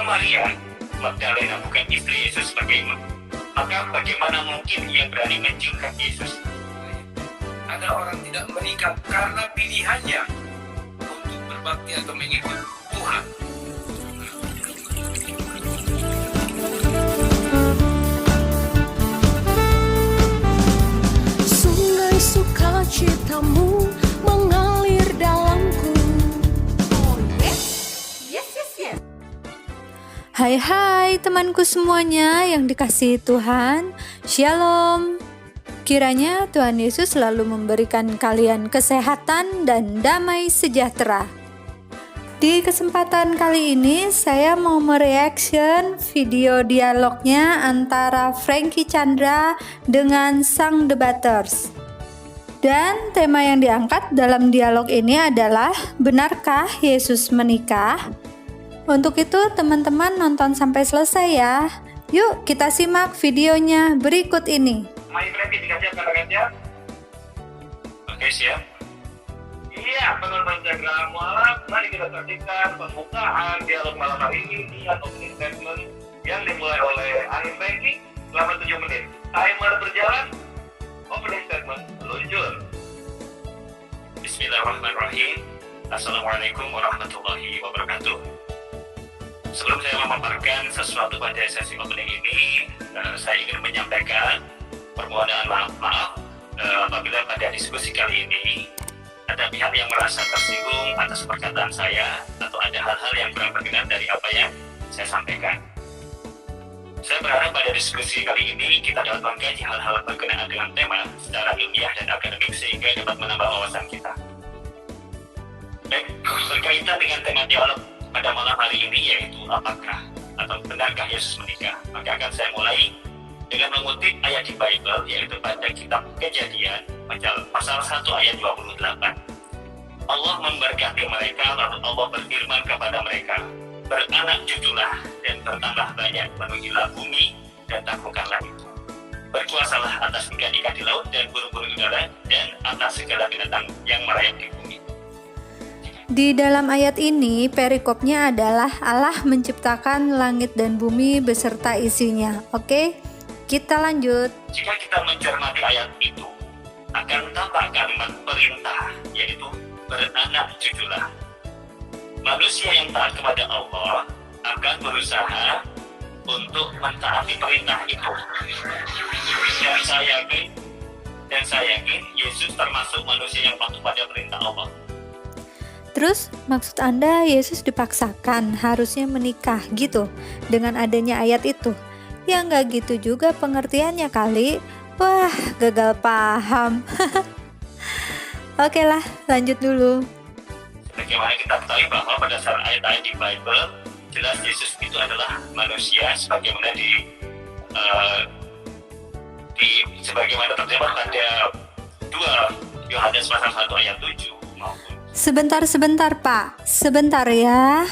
Maria Magdalena bukan istri Yesus sebagai imam, maka bagaimana mungkin ia berani mencium kaki Yesus? Ada orang tidak menikah karena pilihannya untuk berbakti atau mengikut Tuhan. Sungai sukacitamu mengalir dalamku. Oh yes. Hai temanku semuanya yang dikasihi Tuhan, Shalom. Kiranya Tuhan Yesus selalu memberikan kalian kesehatan dan damai sejahtera. Di kesempatan kali ini saya mau mereaction video dialognya antara Frankie Chandra dengan sang debaters. Dan tema yang diangkat dalam dialog ini adalah benarkah Yesus menikah? Untuk itu teman-teman nonton sampai selesai ya. Yuk kita simak videonya berikut ini. Mari Frankie dikasih kata-katanya. Oke, siap. Iya, penonton Instagram malam, mari kita saksikan pembukaan dialog malam hari ini atau opening statement yang dimulai oleh Ain Frankie selama 7 menit. Timer berjalan, opening statement meluncur. Bismillahirrahmanirrahim. Assalamualaikum warahmatullahi wabarakatuh. Sebelum saya memaparkan sesuatu pada sesi opening ini, saya ingin menyampaikan permohonan maaf apabila pada diskusi kali ini ada pihak yang merasa tersinggung atas perkataan saya atau ada hal-hal yang kurang berkenan dari apa yang saya sampaikan. Saya berharap pada diskusi kali ini kita dapat mengkaji hal-hal berkenaan dengan tema secara ilmiah dan akademik sehingga dapat menambah wawasan kita. Baik, berkaitan dengan tema dialog pada malam hari ini yaitu apakah atau benarkah Yesus menikah, maka akan saya mulai dengan mengutip ayat di Bible yaitu pada kitab Kejadian pasal 1 ayat 28. Allah memberkati mereka lalu Allah berfirman kepada mereka, beranak cuculah dan bertambah banyak, penuhilah bumi dan taklukkanlah itu. Berkuasalah atas ikan-ikan di laut dan burung-burung udara dan atas segala binatang yang merayap di bumi. Di dalam ayat ini perikopnya adalah Allah menciptakan langit dan bumi beserta isinya. Oke? Kita lanjut. Jika kita mencermati ayat itu, akan tampak kalimat perintah, yaitu beranak cuculah. Manusia yang taat kepada Allah akan berusaha untuk mentaati perintah itu. Dan saya yakin Yesus termasuk manusia yang patuh pada perintah Allah. Terus maksud Anda Yesus dipaksakan harusnya menikah gitu dengan adanya ayat itu? Ya nggak gitu juga pengertiannya kali. Wah, gagal paham. Oke lah, lanjut dulu. Bagaimana kita ketahui bahwa berdasarkan ayat-ayat di Bible, jelas Yesus itu adalah manusia sebagaimana sebagaimana terjemah pada 2 Yohanes pasal 1 ayat 7 maupun. Sebentar Pak, sebentar ya.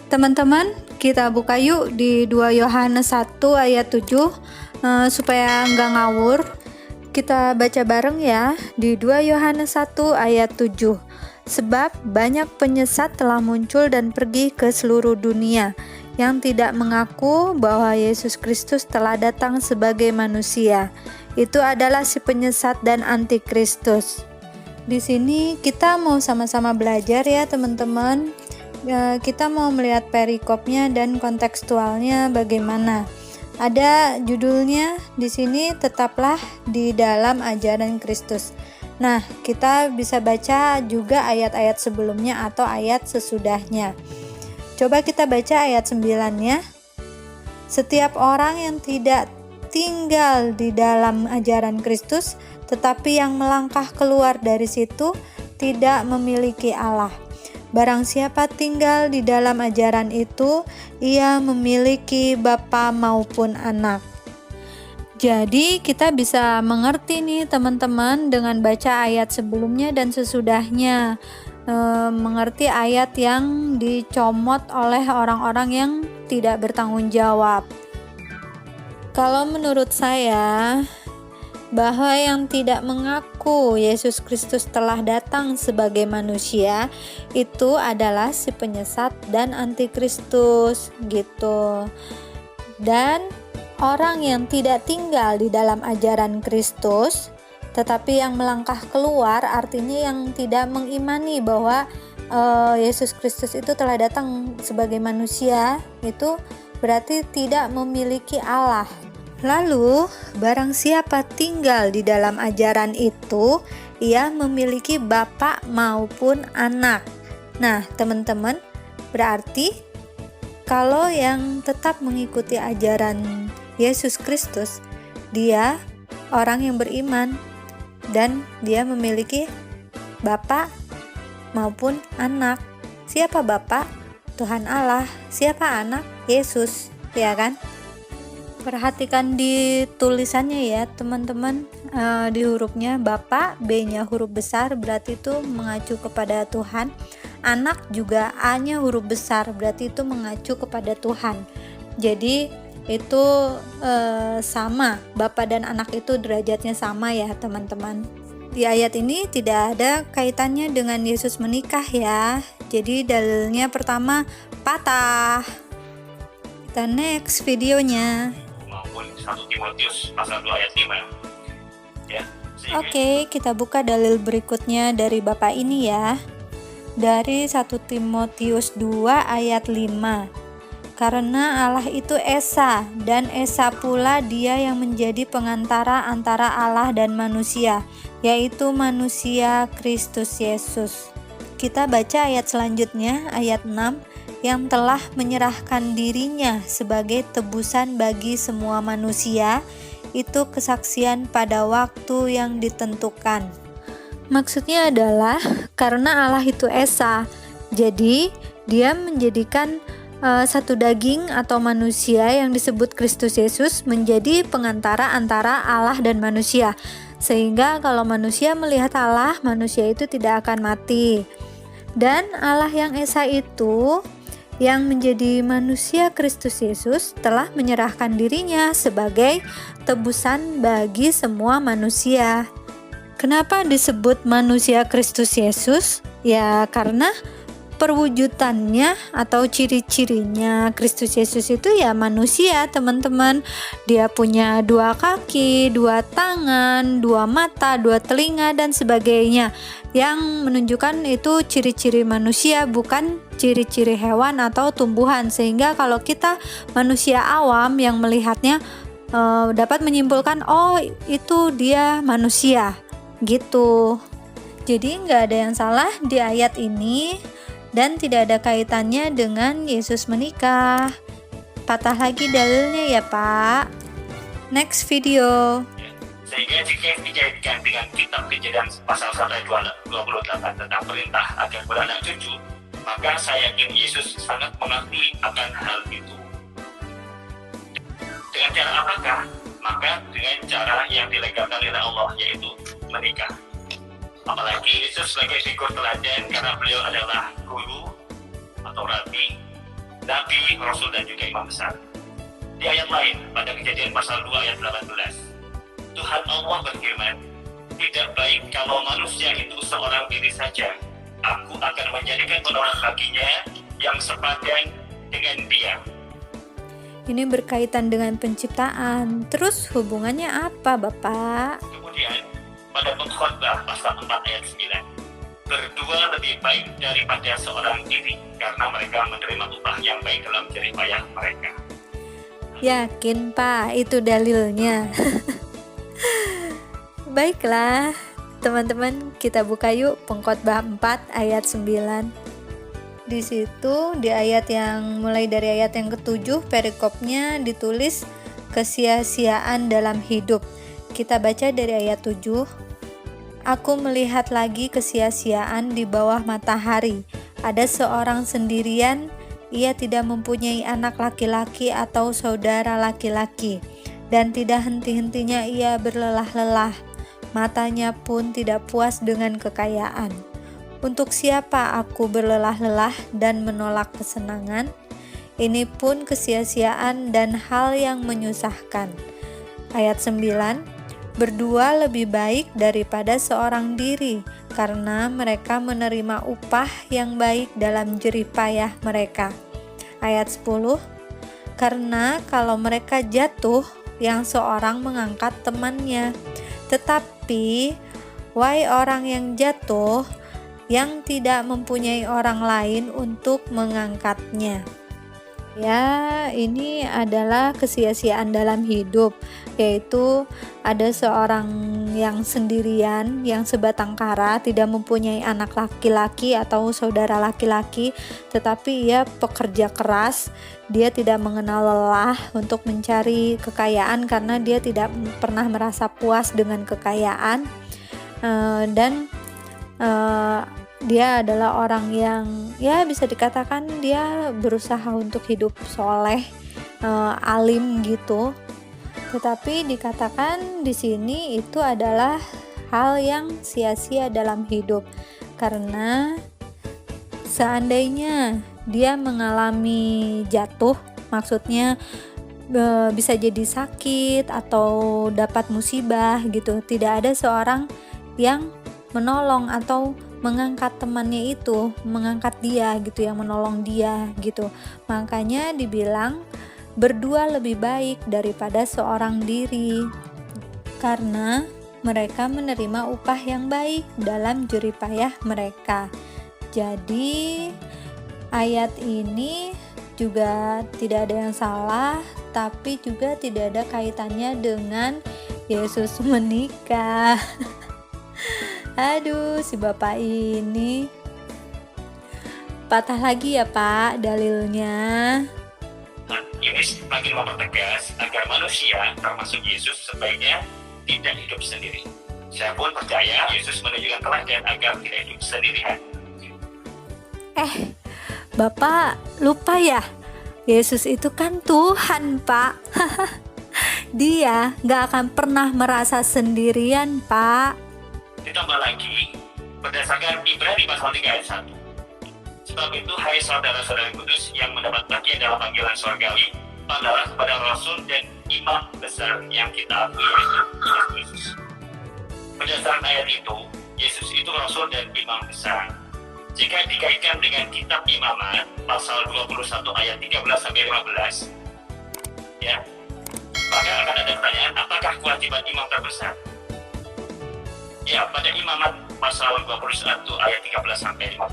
Teman-teman, kita buka yuk di 2 Yohanes 1 ayat 7 supaya nggak ngawur. Kita baca bareng ya di 2 Yohanes 1 ayat 7. Sebab banyak penyesat telah muncul dan pergi ke seluruh dunia yang tidak mengaku bahwa Yesus Kristus telah datang sebagai manusia. Itu adalah si penyesat dan antikristus. Di sini kita mau sama-sama belajar ya teman-teman. Kita mau melihat perikopnya dan kontekstualnya bagaimana. Ada judulnya di sini, tetaplah di dalam ajaran Kristus. Nah, kita bisa baca juga ayat-ayat sebelumnya atau ayat sesudahnya. Coba kita baca ayat 9-nya. Setiap orang yang tidak tinggal di dalam ajaran Kristus, tetapi yang melangkah keluar dari situ, tidak memiliki Allah. Barang siapa tinggal di dalam ajaran itu, ia memiliki bapa maupun anak. Jadi kita bisa mengerti nih teman-teman dengan baca ayat sebelumnya dan sesudahnya. Mengerti ayat yang dicomot oleh orang-orang yang tidak bertanggung jawab. Kalau menurut saya, bahwa yang tidak mengaku Yesus Kristus telah datang sebagai manusia itu adalah si penyesat dan antikristus gitu. Dan orang yang tidak tinggal di dalam ajaran Kristus tetapi yang melangkah keluar, artinya yang tidak mengimani bahwa Yesus Kristus itu telah datang sebagai manusia, itu berarti tidak memiliki Allah. Lalu, barang siapa tinggal di dalam ajaran itu, ia memiliki bapa maupun anak. Nah, teman-teman, berarti kalau yang tetap mengikuti ajaran Yesus Kristus, dia orang yang beriman dan dia memiliki bapa maupun anak. Siapa bapa? Tuhan Allah. Siapa anak? Yesus, ya kan? Perhatikan di tulisannya ya teman-teman, di hurufnya Bapa, B-nya huruf besar berarti itu mengacu kepada Tuhan. Anak juga A-nya huruf besar berarti itu mengacu kepada Tuhan. Jadi itu sama, Bapa dan anak itu derajatnya sama ya teman-teman. Di ayat ini tidak ada kaitannya dengan Yesus menikah ya. Jadi dalilnya pertama patah. Kita next videonya. Maupun 1 Timotius pasal 2 ayat 5. Ya. Oke, kita buka dalil berikutnya dari Bapak ini ya. Dari 1 Timotius 2 ayat 5. Karena Allah itu Esa, dan Esa pula dia yang menjadi pengantara antara Allah dan manusia, yaitu manusia Kristus Yesus. Kita baca ayat selanjutnya, ayat 6, yang telah menyerahkan dirinya sebagai tebusan bagi semua manusia, itu kesaksian pada waktu yang ditentukan. Maksudnya adalah karena Allah itu Esa, jadi dia menjadikan satu daging atau manusia yang disebut Kristus Yesus menjadi pengantara antara Allah dan manusia, sehingga kalau manusia melihat Allah, manusia itu tidak akan mati. Dan Allah yang Esa itu yang menjadi manusia Kristus Yesus telah menyerahkan dirinya sebagai tebusan bagi semua manusia. Kenapa disebut manusia Kristus Yesus? Ya karena perwujudannya atau ciri-cirinya Kristus Yesus itu ya manusia teman-teman. Dia punya 2 kaki, 2 tangan, 2 mata, 2 telinga dan sebagainya, yang menunjukkan itu ciri-ciri manusia, bukan ciri-ciri hewan atau tumbuhan. Sehingga kalau kita manusia awam yang melihatnya dapat menyimpulkan oh itu dia manusia gitu. Jadi nggak ada yang salah di ayat ini dan tidak ada kaitannya dengan Yesus menikah. Patah lagi dalilnya ya Pak. Next video. Sehingga jika dikaitkan dengan kitab Kejadian pasal 1 ayat 28 tentang perintah agar beranak cucu, maka saya yakin Yesus sangat mengerti akan hal itu. Dengan cara apakah? Maka dengan cara yang dilegalkan oleh Allah, yaitu menikah. Apalagi Yesus sebagai figur teladan karena beliau adalah guru atau rabi, nabi, rasul dan juga imam besar. Di ayat lain pada Kejadian pasal 2 ayat 18, Tuhan Allah berfirman, tidak baik kalau manusia itu seorang diri saja. Aku akan menjadikan penolong baginya yang sepadan dengan dia. Ini berkaitan dengan penciptaan. Terus hubungannya apa Bapak? Kemudian pada Pengkhotbah pasal 4 ayat 9, berdua lebih baik daripada seorang diri, karena mereka menerima upah yang baik dalam jerih payah mereka. Yakin Pak, itu dalilnya. Baiklah, teman-teman, kita buka yuk Pengkhotbah 4 ayat 9. Di situ di ayat yang mulai dari ayat yang ke-7 perikopnya ditulis kesia-siaan dalam hidup. Kita baca dari ayat 7. Aku melihat lagi kesia-siaan di bawah matahari. Ada seorang sendirian, ia tidak mempunyai anak laki-laki atau saudara laki-laki, dan tidak henti-hentinya ia berlelah-lelah. Matanya pun tidak puas dengan kekayaan. Untuk siapa aku berlelah-lelah dan menolak kesenangan? Ini pun kesia-siaan dan hal yang menyusahkan. Ayat 9. berdua lebih baik daripada seorang diri, karena mereka menerima upah yang baik dalam jerih payah mereka. Ayat 10, karena kalau mereka jatuh, yang seorang mengangkat temannya. Tetapi, wahai orang yang jatuh, yang tidak mempunyai orang lain untuk mengangkatnya. Ya, ini adalah kesia-siaan dalam hidup, yaitu ada seorang yang sendirian, yang sebatang kara, tidak mempunyai anak laki-laki atau saudara laki-laki, tetapi ia pekerja keras. Dia tidak mengenal lelah untuk mencari kekayaan karena dia tidak pernah merasa puas dengan kekayaan, dan dia adalah orang yang ya bisa dikatakan dia berusaha untuk hidup soleh, alim gitu. Tetapi dikatakan di sini itu adalah hal yang sia-sia dalam hidup, karena seandainya dia mengalami jatuh, maksudnya bisa jadi sakit atau dapat musibah gitu, tidak ada seorang yang menolong atau mengangkat temannya itu, mengangkat dia gitu, yang menolong dia gitu. Makanya dibilang berdua lebih baik daripada seorang diri, karena mereka menerima upah yang baik dalam jerih payah mereka. Jadi ayat ini juga tidak ada yang salah, tapi juga tidak ada kaitannya dengan Yesus menikah. Aduh, si bapak ini patah lagi ya Pak dalilnya. Nah, ini semakin mempertegas agar manusia, termasuk Yesus, sebaiknya tidak hidup sendiri. Saya pun percaya Yesus menunjukkan teladan agar tidak hidup sendirian. Bapak lupa ya, Yesus itu kan Tuhan Pak. Dia gak akan pernah merasa sendirian Pak. Ditambah lagi, berdasarkan Ibrani pasal 3 ayat 1. Sebab itu, hai saudara-saudara kudus yang mendapat bagian dalam panggilan surgawi, adalah kepada Rasul dan Imam besar yang kita akui, yaitu Yesus. Berdasarkan ayat itu, Yesus itu Rasul dan Imam besar. Jika dikaitkan dengan kitab Imamat, pasal 21 ayat 13-15, ya, maka akan ada pertanyaan, apakah kewajiban imam terbesar? Ya, pada Imamat pasal 21 ayat 13-15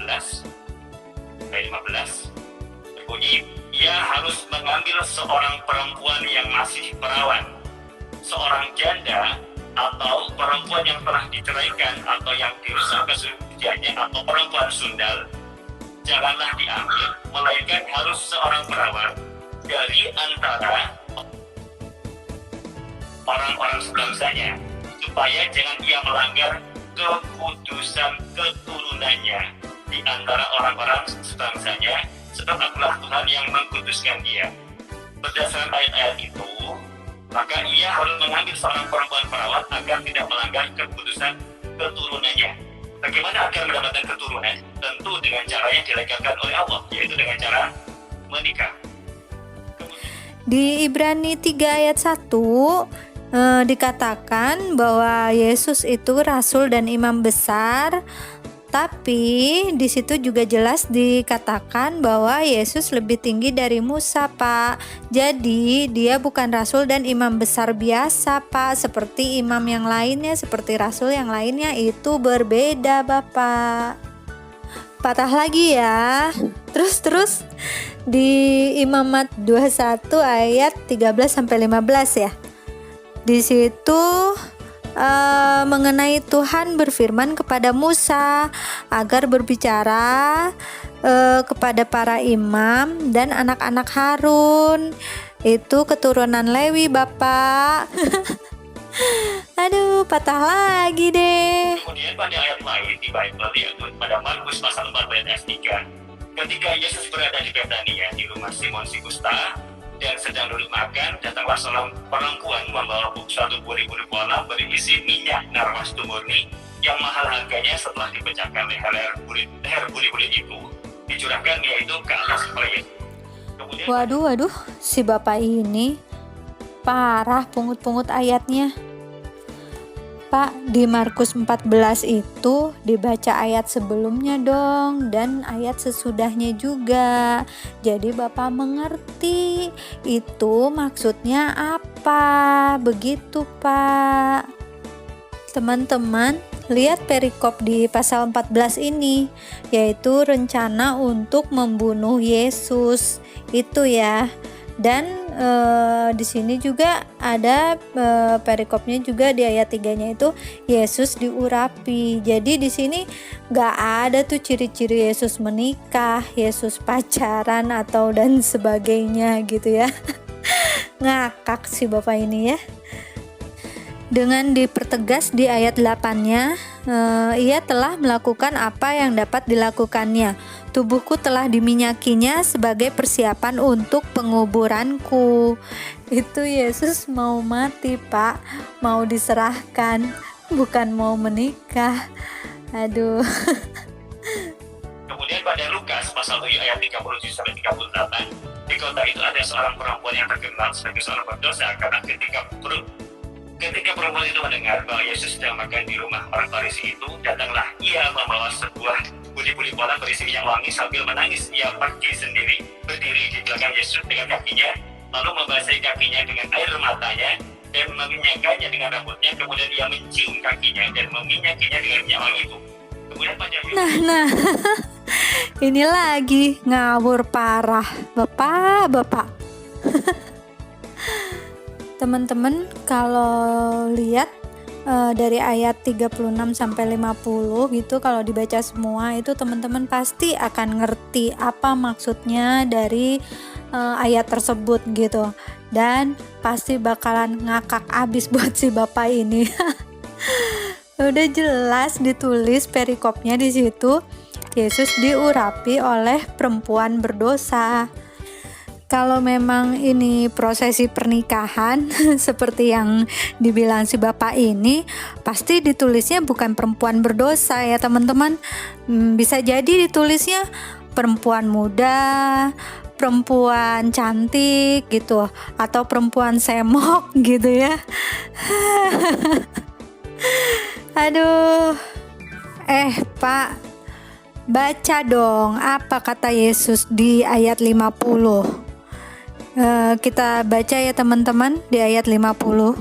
berbunyi, ia harus mengambil seorang perempuan yang masih perawan, seorang janda atau perempuan yang telah diceraikan atau yang dirusak kesuciannya atau perempuan sundal. Janganlah diambil, melainkan harus seorang perawan dari antara orang-orang sebangsanya, supaya jangan ia melanggar kekudusan keturunannya di antara orang-orang sebangsanya, sebab akulah Tuhan yang mengkuduskan dia. Berdasarkan ayat-ayat itu, maka ia harus mengambil seorang perempuan perawan agar tidak melanggar kekudusan keturunannya. Bagaimana agar mendapatkan keturunan? Tentu dengan cara yang dilegalkan oleh Allah, yaitu dengan cara menikah. Di Ibrani 3 ayat 1 dikatakan bahwa Yesus itu rasul dan imam besar, tapi di situ juga jelas dikatakan bahwa Yesus lebih tinggi dari Musa, Pak. Jadi dia bukan rasul dan imam besar biasa, Pak, seperti imam yang lainnya, seperti rasul yang lainnya, itu berbeda, Bapak. Patah lagi ya. Terus di Imamat 21 ayat 13-15 ya. Di situ mengenai Tuhan berfirman kepada Musa agar berbicara kepada para imam dan anak-anak Harun. Itu keturunan Lewi, Bapak. Aduh, patah lagi deh. Kemudian pada ayat lain di Bible, yaitu pada Markus pasal 4 ayat 3, ketika Yesus berada di Betania di rumah Simon si Kusta dan sedang duduk makan, datanglah seorang perempuan membawa suatu buri-buri bola berisi minyak narwastu murni yang mahal harganya. Setelah dipecahkan leher buri-buri itu, dicurahkan yaitu ke atas kepala Yesus. Waduh, si bapak ini parah pungut-pungut ayatnya. Pak, di Markus 14 itu dibaca ayat sebelumnya dong dan ayat sesudahnya juga. Jadi Bapak mengerti itu maksudnya apa. Begitu Pak. Teman-teman, lihat perikop di pasal 14 ini, yaitu rencana untuk membunuh Yesus. Itu ya. Dan di sini juga ada perikopnya juga di ayat 3-nya itu Yesus diurapi. Jadi di sini nggak ada tuh ciri-ciri Yesus menikah, Yesus pacaran atau dan sebagainya gitu ya. Ngakak sih Bapak ini ya. Dengan dipertegas di ayat 8-nya, ia telah melakukan apa yang dapat dilakukannya. Tubuhku telah diminyakinya sebagai persiapan untuk penguburanku. Itu Yesus mau mati Pak, mau diserahkan, bukan mau menikah. Aduh. Kemudian pada Lukas pasal 7 ayat 37-38, di kota itu ada seorang perempuan yang terkenal sebagai seorang berdosa karena ketika perempuan itu mendengar bahwa Yesus sedang makan di rumah orang Farisi itu, datanglah ia membawa sebuah buli-buli bola berisi minyak wangi. Sambil menangis ia pergi sendiri, berdiri di belakang Yesus dengan kakinya, lalu membasahi kakinya dengan air matanya dan meminyakkannya dengan rambutnya. Kemudian ia mencium kakinya dan meminyakinya dengan minyak wangi itu. Kemudian pada Nah, ini lagi ngawur parah, Bapak. Teman-teman, kalau lihat dari ayat 36 sampai 50 gitu, kalau dibaca semua itu teman-teman pasti akan ngerti apa maksudnya dari ayat tersebut gitu. Dan pasti bakalan ngakak abis buat si Bapak ini. Udah jelas ditulis perikopnya di situ, Yesus diurapi oleh perempuan berdosa. Kalau memang ini prosesi pernikahan seperti yang dibilang si Bapak ini, pasti ditulisnya bukan perempuan berdosa ya teman-teman. Bisa jadi ditulisnya perempuan muda, perempuan cantik gitu, atau perempuan semok gitu ya. Aduh. Pak, baca dong apa kata Yesus di ayat 50. Kita baca ya teman-teman di ayat 50.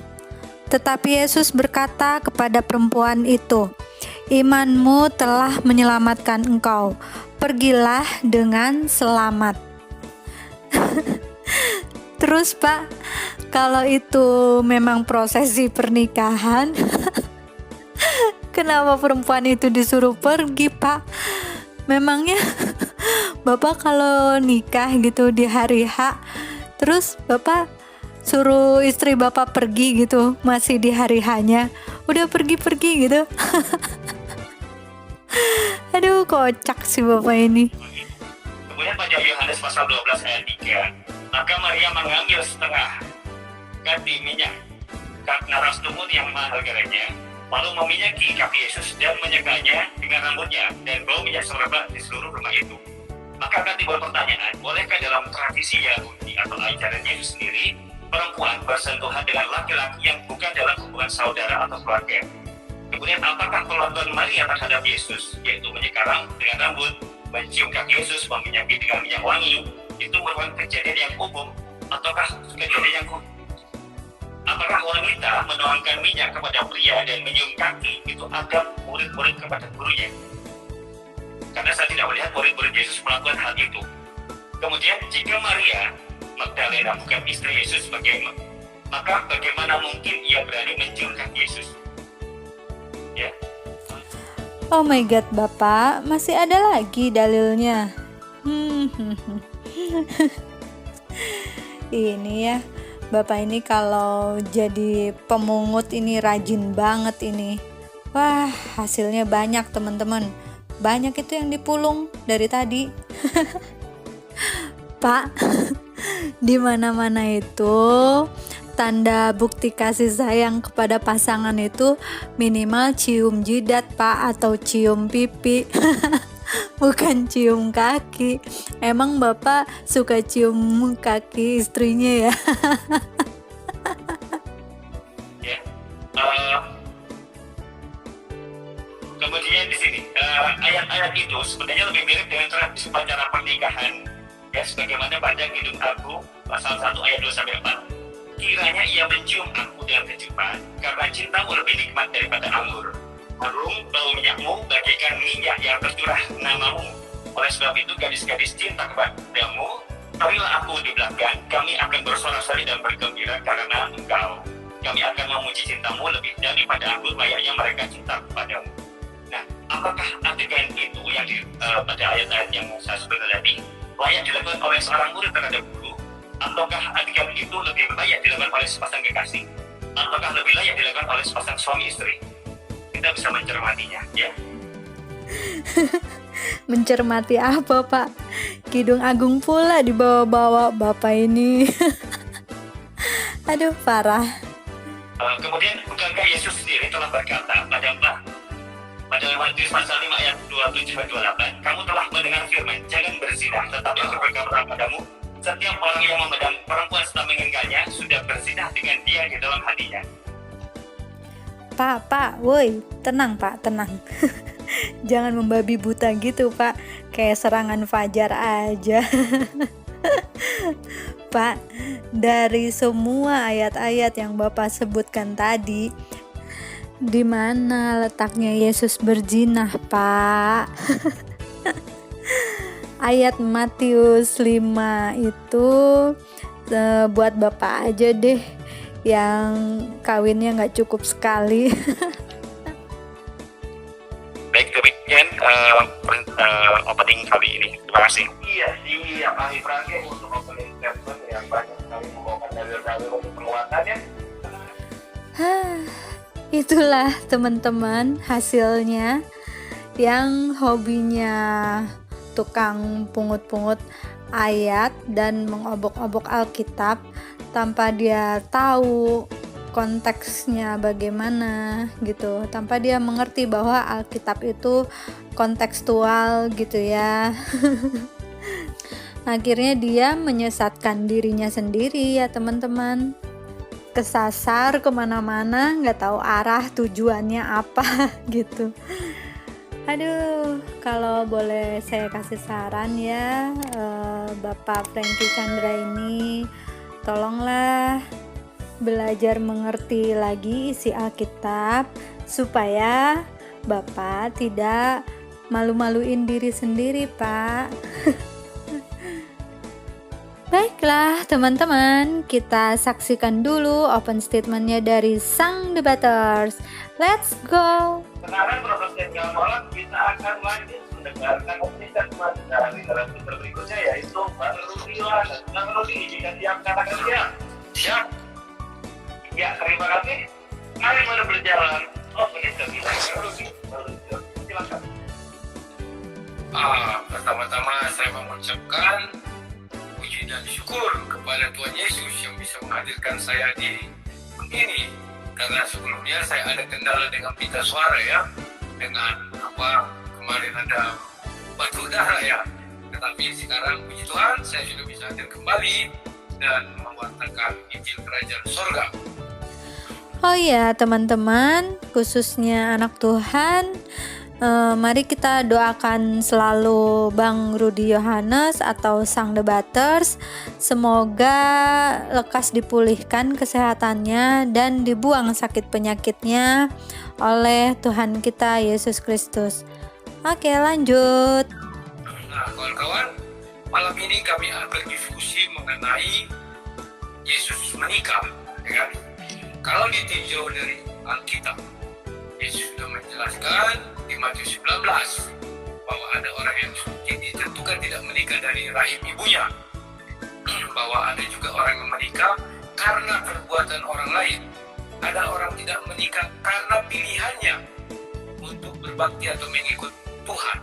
Tetapi Yesus berkata kepada perempuan itu, "Imanmu telah menyelamatkan engkau. Pergilah dengan selamat." Terus Pak, kalau itu memang prosesi pernikahan, kenapa perempuan itu disuruh pergi Pak? Memangnya Bapak kalau nikah gitu di hari H, terus Bapak suruh istri Bapak pergi gitu, masih di hari H-nya udah pergi-pergi gitu. Aduh, kocak sih Bapak ini. Kemudian pada Yohanes pasal 12 ayat 3, maka Maria mengambil setengah kati minyak naras lumut yang mahal harganya, lalu meminyaki kaki Yesus dan menyekanya dengan rambutnya, dan bau minyak semerbak di seluruh rumah itu. Maka akan timbul pertanyaan, bolehkah dalam tradisi Yahudi atau ajaran Yesus sendiri, perempuan bersentuhan dengan laki-laki yang bukan dalam hubungan saudara atau keluarga? Kemudian apakah perlakuan Maria terhadap Yesus, yaitu menyekarang dengan rambut, mencium kaki Yesus, meminyaki dengan minyak wangi, itu merupakan kejadian yang umum ataukah kejadian yang khusus? Apakah wanita menuangkan minyak kepada pria dan menyium kaki itu adab murid-murid kepada gurunya? Karena saya tidak melihat murid-murid Yesus melakukan hal itu. Kemudian jika Maria Magdalena bukan istri Yesus, maka bagaimana mungkin ia berani mencium kaki Yesus? Ya. Oh my god Bapak, masih ada lagi dalilnya. Ini ya, Bapak ini kalau jadi pemungut ini rajin banget ini. Wah, hasilnya banyak teman-teman. Banyak itu yang dipulung dari tadi. Pak, di mana-mana itu tanda bukti kasih sayang kepada pasangan itu minimal cium jidat Pak, atau cium pipi. Bukan cium kaki. Emang Bapak suka cium kaki istrinya ya? ayat-ayat itu sebenarnya lebih mirip dengan tradisi upacara pernikahan, ya, sebagaimana pada Kidung Agung pasal 1 ayat 2 sampai 4. Kiranya ia mencium aku dengan kecupan, karena cintamu lebih nikmat daripada anggur. Harum bau minyakmu bagaikan minyak yang tercurah namamu. Oleh sebab itu gadis-gadis cinta kepadamu, taruhlah aku di belakang, kami akan bersorak-sorai dan bergembira karena engkau. Kami akan memuji cintamu lebih daripada anggur, layaknya mereka cinta kepadamu. Nah, apakah adegan itu yang pada ayat-ayat yang saya sebut tadi layak dilakukan oleh seorang murid terhadap guru? Ataukah adegan itu lebih layak dilakukan oleh sepasang kekasih? Ataukah lebih layak dilakukan oleh sepasang suami istri? Kita bisa mencermatinya, ya. Mencermati apa, Pak? Kidung Agung pula dibawa-bawa Bapak ini. Aduh, parah. Kemudian bukankah Yesus sendiri telah berkata pada Matius pasal 5 ayat 27-28, kamu telah mendengar firman, jangan berzina, tetapi aku berkata padamu, setiap orang yang memandang perempuan setelah menginginkannya sudah berzina dengan dia di dalam hatinya. Pak, woi, tenang Pak, tenang. Jangan membabi buta gitu Pak, kayak serangan fajar aja. Pak, dari semua ayat-ayat yang Bapak sebutkan tadi, di mana letaknya Yesus berzina, Pak? Ayat Matius 5 itu buat Bapak aja deh, yang kawinnya nggak cukup sekali. Baik, demikian opening kali ini. Terima kasih. Iya, kami Frankie untuk opening statement yang banyak sekali membawakan dalil-dalil untuk penguatannya. Itulah teman-teman hasilnya yang hobinya tukang pungut-pungut ayat dan mengobok-obok Alkitab tanpa dia tahu konteksnya bagaimana gitu, tanpa dia mengerti bahwa Alkitab itu kontekstual gitu ya. Akhirnya dia menyesatkan dirinya sendiri ya teman-teman, kesasar kemana-mana, nggak tahu arah tujuannya apa gitu. Aduh, kalau boleh saya kasih saran ya, Bapak Frankie Chandra ini, tolonglah belajar mengerti lagi isi Alkitab supaya Bapak tidak malu-maluin diri sendiri, Pak. Baiklah teman-teman, kita saksikan dulu open statementnya dari sang debaters. Let's go. Sekarang proses malam kita akan lanjut mendengarkan opening statement dari narasumber berikutnya, yaitu Bang Rudi Yohanes. Bang Rudi, jika siap katakan siap. Siap. Ya, terima kasih. Mari berjalan. Opening statement Bang Rudi. Silakan. Pertama-tama saya mengucapkan puji dan syukur kepada Tuhan Yesus yang bisa menghadirkan saya di ini, karena sebelumnya saya ada kendala dengan pita suara ya, dengan kemarin ada batu darah ya, tetapi sekarang puji Tuhan saya sudah bisa hadir kembali dan mewartakan Injil Kerajaan Sorga. Oh ya teman-teman, khususnya anak Tuhan, mari kita doakan selalu Bang Rudi Yohanes atau sang debaters, semoga lekas dipulihkan kesehatannya dan dibuang sakit penyakitnya oleh Tuhan kita Yesus Kristus. Oke, lanjut. Nah kawan-kawan, malam ini kami akan diskusi mengenai Yesus menikah, ya kan? Kalau ditinjau dari Alkitab, Yesus sudah menjelaskan di Matius 19 bahwa ada orang yang ditentukan tidak menikah dari rahim ibunya, bahwa ada juga orang yang menikah karena perbuatan orang lain, ada orang tidak menikah karena pilihannya untuk berbakti atau mengikut Tuhan.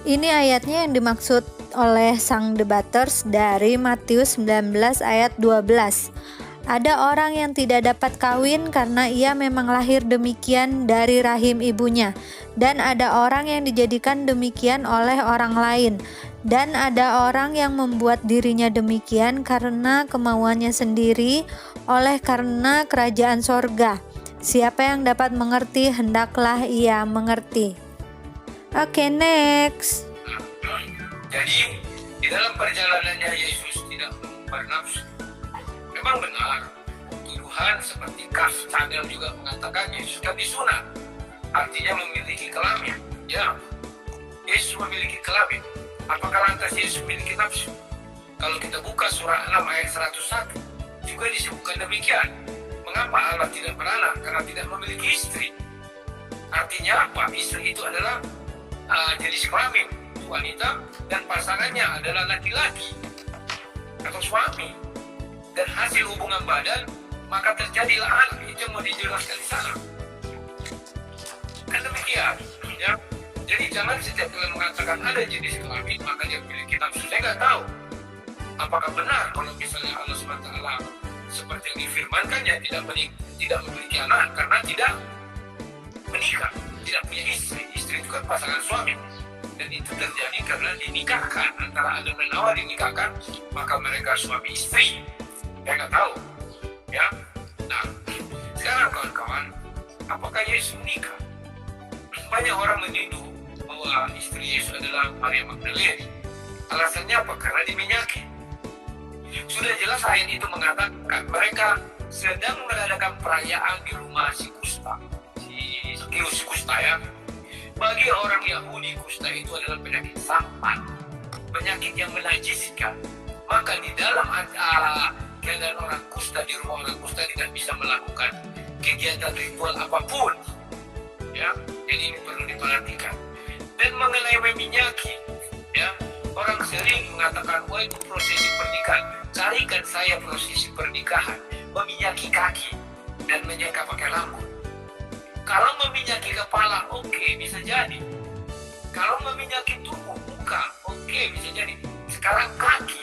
Ini ayatnya yang dimaksud oleh sang debaters dari Matius 19 ayat 12. Ada orang yang tidak dapat kawin karena ia memang lahir demikian dari rahim ibunya, dan ada orang yang dijadikan demikian oleh orang lain, dan ada orang yang membuat dirinya demikian karena kemauannya sendiri, oleh karena kerajaan sorga. Siapa yang dapat mengerti, hendaklah ia mengerti. Oke, next. Jadi di dalam perjalanannya Yesus tidak bernafsu. Memang benar, tuduhan seperti Kaf Cadel juga mengatakan Yesus kan disunat, artinya memiliki kelamin. Ya, Yesus memiliki kelamin. Apakah lantas Yesus memiliki nafsu? Kalau kita buka surah 6 ayat 101, juga disebutkan demikian. Mengapa Allah tidak beranak? Karena tidak memiliki istri. Artinya apa? Istri itu adalah jenis kelamin wanita, dan pasangannya adalah laki-laki atau suami, dan hasil hubungan badan maka terjadilah anak. Itu yang mau dijelaskan di sana. Kan demikian, ya. Jadi jangan setiap kalian mengatakan ada jenis kelamin maka dia memiliki nafsu. Saya nggak tahu apakah benar kalau misalnya Allah SWT seperti yang difirmankan ya tidak memiliki anak karena tidak menikah, tidak punya istri. Istri itu kan pasangan suami. Dan itu terjadi karena dinikahkan, antara Adam dan Hawa dinikahkan, maka mereka suami istri. Saya nggak tahu, ya. Nah, sekarang kawan-kawan, apakah Yesus menikah? Banyak orang menuduh bahwa istri Yesus adalah Maria Magdalena. Alasannya apa? Karena diminyaki. Sudah jelas ayat itu mengatakan mereka sedang mengadakan perayaan di rumah si Kusta, si Kusta ya. Bagi orang Yahudi, kusta itu adalah penyakit sampan, penyakit yang menajiskan. Maka di dalam keadaan orang kusta, di rumah orang kusta tidak bisa melakukan kegiatan ritual apapun. Ya, jadi ini perlu diperhatikan. Dan mengenai meminyaki, ya, orang sering mengatakan, wah itu prosesi pernikahan. Carikan saya prosesi pernikahan, meminyaki kaki dan menyeka pakai rambut. Kalau meminyaki kepala, oke, bisa jadi. Kalau meminyaki tubuh, muka, oke, bisa jadi. Sekarang kaki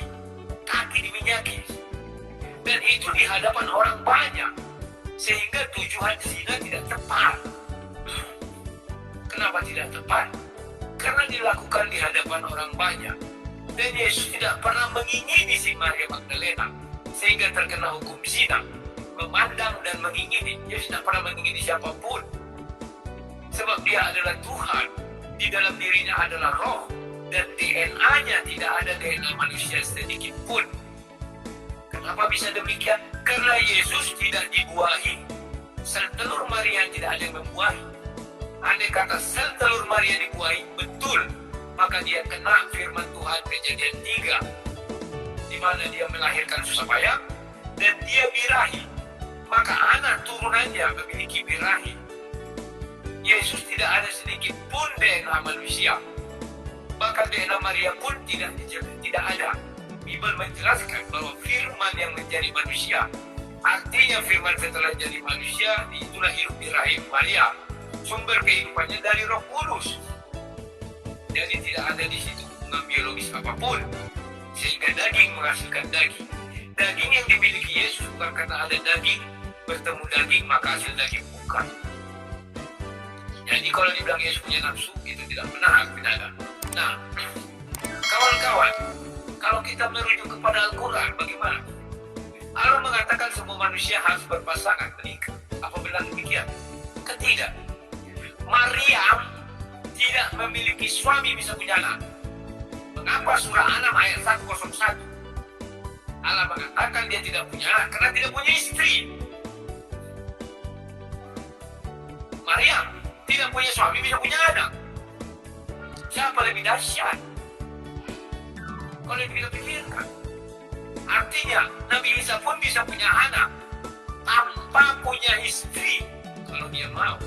diminyaki. Dan itu di hadapan orang banyak. Sehingga tujuan zina tidak tepat. Kenapa tidak tepat? Karena dilakukan di hadapan orang banyak. Dan Yesus tidak pernah mengingini si Maria Magdalena. Sehingga terkena hukum zina. Memandang dan mengingini. Yesus tidak pernah mengingini siapapun. Sebab dia adalah Tuhan. Di dalam dirinya adalah roh. Dan DNA-nya tidak ada DNA manusia sedikit pun. Kenapa bisa demikian? Karena Yesus tidak dibuahi. Sel telur Maria tidak ada yang membuahi. Andai kata sel telur Maria dibuahi, betul. Maka dia kena firman Tuhan Kejadian 3. Di mana dia melahirkan susah payah. Dan dia birahi. Maka anak turunannya memiliki birahi. Yesus tidak ada sedikit pun DNA manusia. Bahkan DNA Maria pun tidak ada. Bible menjelaskan bahwa firman yang menjadi manusia, artinya firman setelah jadi manusia, itulah hidup di rahim Maria. Sumber kehidupannya dari Roh Kudus. Jadi tidak ada di situ hubungan biologis apapun. Sehingga daging menghasilkan daging. Daging yang dimiliki Yesus bukan karena ada daging, bertemu daging maka hasil daging bukan. Jadi kalau dibilang Yesus punya nafsu, itu tidak benar, tidak ada. Nah, kawan-kawan, kalau kita merujuk kepada Al-Quran, bagaimana? Allah mengatakan semua manusia harus berpasangan menikah. Apa benar demikian? Ketidak. Maryam tidak memiliki suami bisa punya anak. Mengapa surah 6 ayat 101? Allah mengatakan dia tidak punya anak karena tidak punya istri. Maryam tidak punya suami bisa punya anak. Siapa lebih dahsyat? Kalau kita pikirkan, artinya Nabi Isa pun bisa punya anak tanpa punya istri kalau dia mau.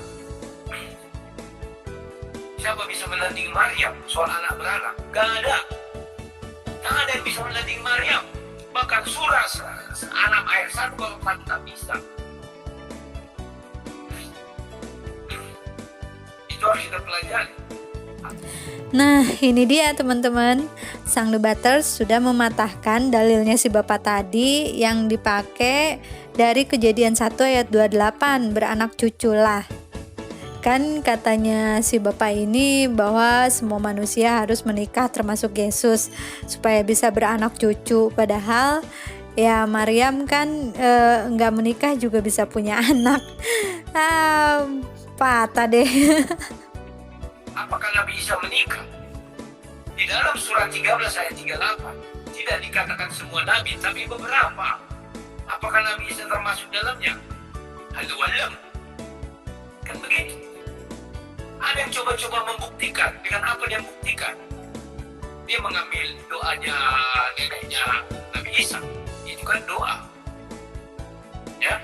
Siapa bisa menandingi Maryam soal anak beranak? Gak ada. Tak ada yang bisa menandingi Maryam. Bahkan surah 6 ayat 1 tak bisa. Itu harus kita pelajari. Nah, ini dia teman-teman. Sang debaters sudah mematahkan dalilnya si bapak tadi yang dipakai dari Kejadian 1 ayat 28, beranak cucu lah. Kan katanya si bapak ini bahwa semua manusia harus menikah termasuk Yesus supaya bisa beranak cucu. Padahal ya Maryam kan nggak menikah juga bisa punya anak. Patah deh. apakah Nabi Isa menikah? Di dalam surat 13 ayat 38 tidak dikatakan semua Nabi, tapi beberapa. Apakah Nabi Isa termasuk dalamnya? Halo walam. Kan begitu. Ada yang coba-coba membuktikan. Dengan apa dia membuktikan? Dia mengambil doanya neneknya Nabi Isa. Itu kan doa. Ya.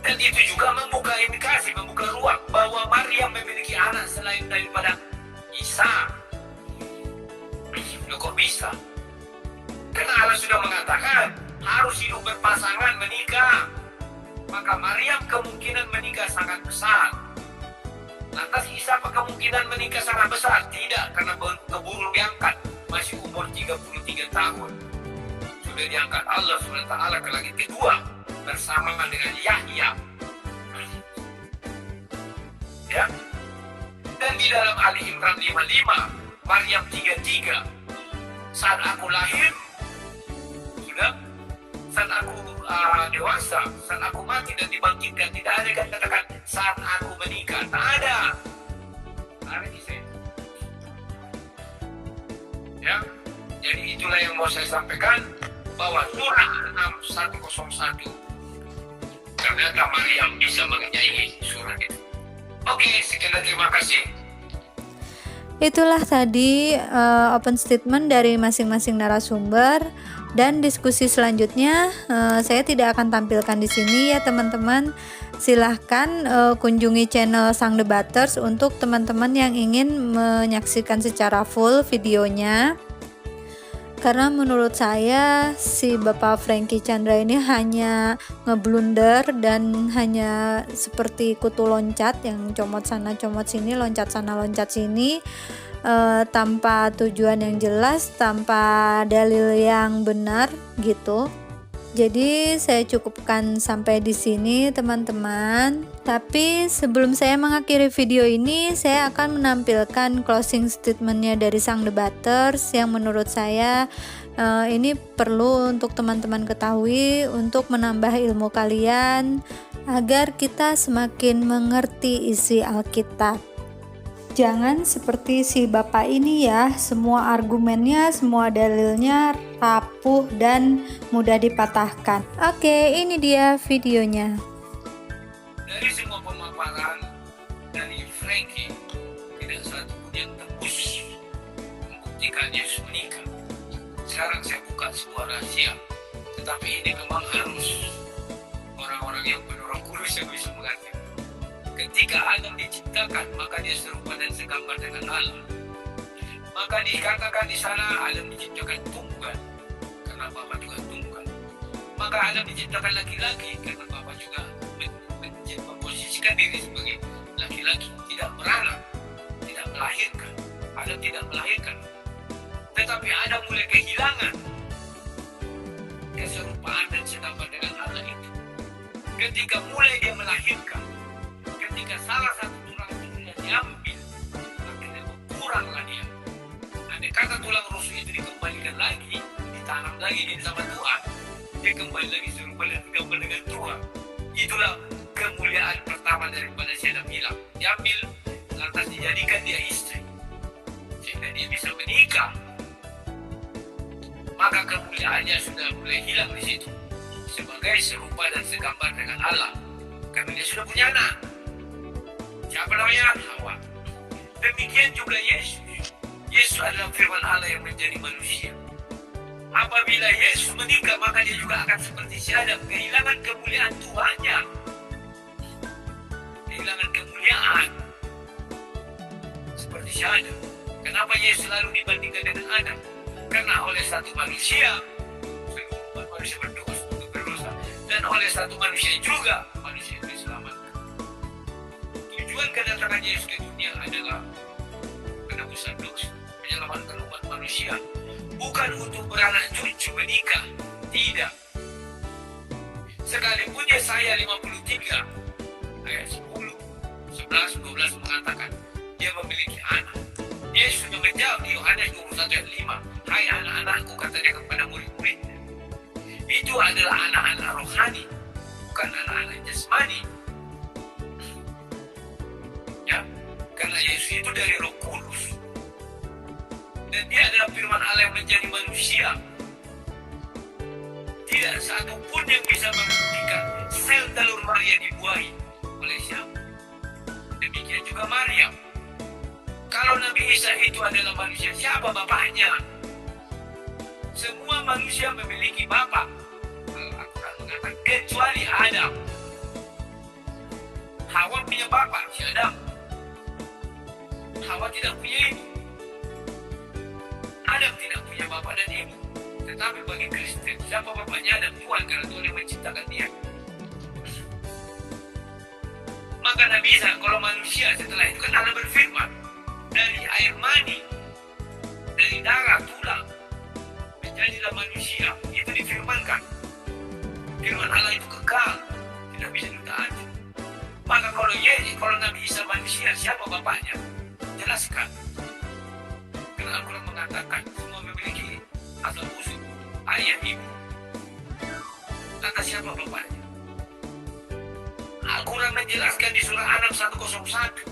Dan itu juga membuka indikasi, membuka ruang bahwa Maryam memiliki anak selain daripada Isa. Loh kok bisa? Karena Allah sudah mengatakan harus hidup berpasangan, menikah. Maka Maryam kemungkinan menikah sangat besar. Lantas Isa apa kemungkinan menikah sangat besar? Tidak, karena keburu diangkat. Masih umur 33 tahun. Sudah diangkat Allah SWT ke langit kedua bersama dengan Yahya. Ya. Dan di dalam Ali Imran 55, Maryam 33. Saat aku lahir, sudah. Saat aku dewasa, saat aku mati dan dibangkitkan, tidak ada yang katakan saat aku menikah. Tak ada. Ada di sini. Ya. Jadi itulah yang mau saya sampaikan, bahwa surah 6101 ternyata Maryam bisa menyaingi surah itu. Oke, sekian dan terima kasih. Itulah tadi open statement dari masing-masing narasumber, dan diskusi selanjutnya saya tidak akan tampilkan di sini ya teman-teman. Silahkan kunjungi channel Sang Debaters untuk teman-teman yang ingin menyaksikan secara full videonya. Karena menurut saya si Bapak Franky Chandra ini hanya ngeblunder dan hanya seperti kutu loncat yang comot sana comot sini, loncat sana loncat sini, tanpa tujuan yang jelas, tanpa dalil yang benar gitu. Jadi saya cukupkan sampai di sini teman-teman. Tapi sebelum saya mengakhiri video ini, saya akan menampilkan closing statementnya dari Sang Debaters yang menurut saya ini perlu untuk teman-teman ketahui untuk menambah ilmu kalian agar kita semakin mengerti isi Alkitab. Jangan seperti si bapak ini ya, semua argumennya, semua dalilnya rapuh dan mudah dipatahkan. Oke, ini dia videonya. Dari semua pemaparan dari Franky, tidak satu pun yang tembus membuktikan Yesus menikah. Sekarang saya buka sebuah rahasia, tetapi ini memang harus orang-orang yang penuh Roh Kudus yang bisa mengerti. Ketika Adam diciptakan, maka dia serupa dan segambar dengan Allah. Maka dikatakan di sana Adam diciptakan tunggal, karena Bapa juga tunggal. Maka Adam diciptakan laki-laki, karena Bapa juga memposisikan diri sebagai laki-laki, tidak beranak, tidak melahirkan. Adam tidak melahirkan. Tetapi Adam mulai kehilangan keserupaan dan segambar dengan Allah itu. Ketika mulai dia melahirkan, ketika salah satu tulang rusuknya diambil, akhirnya berkuranglah dia. Andai kata tulang rusuk itu dikembalikan lagi, ditanam lagi di sama Tuhan, dia kembali lagi serupa dan gambar dengan Tuhan. Itulah kemuliaan pertama daripada si Adam hilang. Diambil, lantas dijadikan dia istri, sehingga dia bisa menikah. Maka kemuliaannya sudah mulai hilang di situ, sebagai serupa dan segambar dengan Allah, karena dia sudah punya anak. Siapa namanya? Hawa. Demikian juga Yesus. Yesus adalah firman Allah yang menjadi manusia. Apabila Yesus menikah, maka dia juga akan seperti si Adam, kehilangan kemuliaan Tuhannya. Kehilangan kemuliaan seperti si Adam. Kenapa Yesus selalu dibandingkan dengan Adam? Karena oleh satu manusia, seluruh manusia berdosa, dan oleh satu manusia juga manusia itu diselamatkan. Tujuan kedatangan Yesus ke dunia adalah penebusan dosa, menyelamatkan umat manusia, bukan untuk beranak cucu menikah, tidak. Sekalipun Yesaya 53 ayat 10, 11, 12 mengatakan dia memiliki anak. Yesus menjawab di Yohanes 21 ayat 5, hai anak-anakku, kata dia kepada murid-muridnya. Itu adalah anak-anak rohani, bukan anak-anak jasmani. Ya, karena Yesus itu dari Roh Kudus. Dan dia adalah firman Allah yang menjadi manusia. Tidak satu pun yang bisa membuktikan sel telur Maria dibuahi oleh siapa. Demikian juga Maryam. Kalau Nabi Isa itu adalah manusia, siapa bapaknya? Semua manusia memiliki bapak. Al-Quran mengatakan kecuali Adam. Hawa punya bapak, si Adam. Hawa tidak punya ibu. Adam tidak punya bapak dan ibu. Tetapi bagi Kristen, siapa bapaknya? Adam, Tuhan, karena Tuhan yang menciptakan dia. Maka Nabi Isa, kalau manusia setelah itu kan Allah berfirman, dari air mani, dari darah, tulang, menjadilah manusia. Itu difirmankan. Firman Allah itu kekal, tidak bisa ditaati. Maka kalau Nabi Isa manusia, siapa bapaknya? Jelaskan. Karena Al-Quran mengatakan semua memiliki asal usul, ayah, ibu. Lantas siapa bapaknya? Al-Quran menjelaskan di surah An-Naml 101.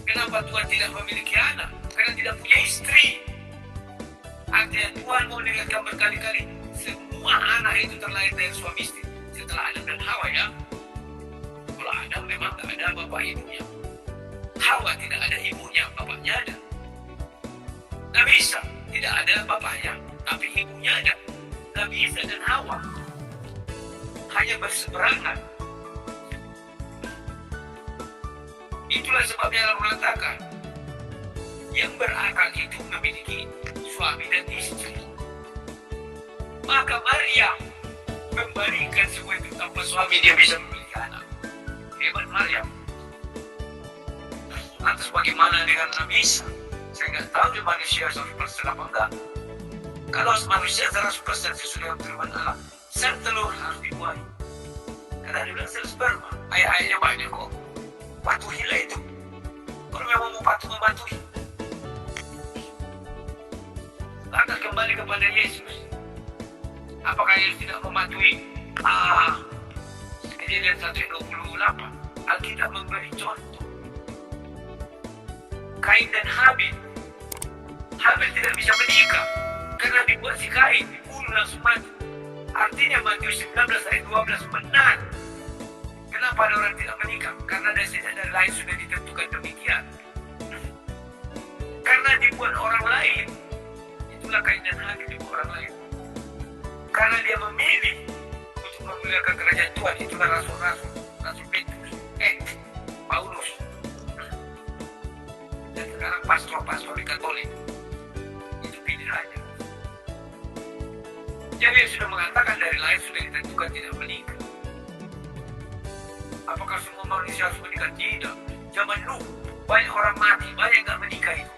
Kenapa Tuhan tidak memiliki anak? Karena tidak punya istri. Artinya Tuhan mau mengingatkan berkali-kali, semua anak itu terlahir dari suami istri. Setelah Adam dan Hawa ya. Kalau Adam memang tidak ada bapak ibunya. Hawa tidak ada ibunya, bapaknya ada. Nabi Isa tidak ada bapaknya, tapi ibunya ada. Nabi Isa dan Hawa hanya berseberangan. Itulah sebabnya Allah mengatakan yang berakal itu memiliki suami dan istri. Maka Maryam memberikan semua itu tanpa suami dia bisa memiliki anak. Hebat Maryam. Lantas bagaimana dengan Nabi Isa? Saya nggak tahu dia manusia 100% apa enggak. Kalau manusia 100% sesuai dengan firman Allah, sel telur harus dibuahi. Karena dia bilang sel sperma, ayah-ayahnya banyak kok. Patuhilah itu. Kalau memang mau patuh, mematuhi. Lantas kembali kepada Yesus. Apakah Yesus tidak mematuhi? Kejadian 1:28. Alkitab memberi contoh. Kain dan Habil. Habil tidak bisa menikah karena dibuat si Kain, dibunuh langsung mati. Artinya Matius 19 ayat 12 benar. Kenapa ada orang tidak menikah? Karena dari sejak dari lain sudah ditentukan demikian. Karena dibuat orang lain. Itulah Kain dan Habil dibuat orang lain. Karena dia memilih untuk memuliakan kerajaan Tuhan. Itulah rasul-rasul. Rasul Petrus, Paulus. Dan sekarang pastor-pastor di Katolik. Itu pilihannya. Jadi dia sudah mengatakan dari lain sudah ditentukan tidak menikah. Apakah semua manusia harus menikah? Tidak. Zaman Nuh, banyak orang mati, banyak yang tidak menikah itu.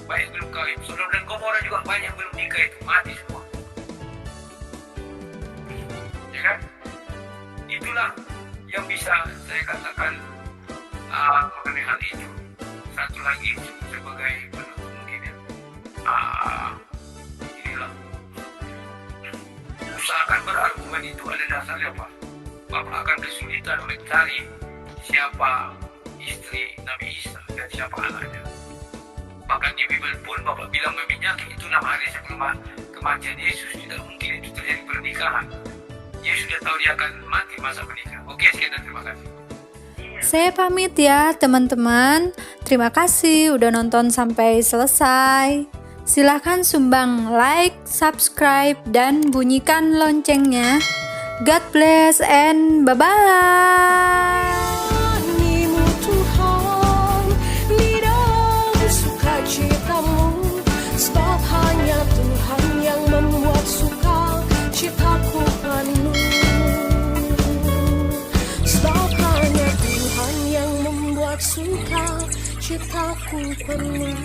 Banyak belum kawin. Sodom dan Gomora juga banyak yang belum nikah itu. Mati semua. Ya kan? Itulah yang bisa saya katakan mengenai hal itu. Satu lagi sebagai penutup mungkin ya. Inilah. Usahakan berargumen itu ada dasarnya apa? Bapak akan kesulitan mencari siapa istri Nabi Isa dan siapa anaknya. Bahkan di Bible pun Bapak bilang meminyaki itu 6 hari sebelum kematian Yesus. Tidak mungkin itu terjadi pernikahan. Yesus sudah tahu dia akan mati masa menikah. Oke, sekian dan terima kasih. Saya pamit ya teman-teman. Terima kasih udah nonton sampai selesai. Silahkan sumbang like, subscribe, dan bunyikan loncengnya. God bless and bye-bye. Nyanyimu Tuhan, di dalam sukacitamu, sebab hanya Tuhan yang membuat sukacitaku penuh. Sebab hanya Tuhan yang membuat sukacitaku penuh.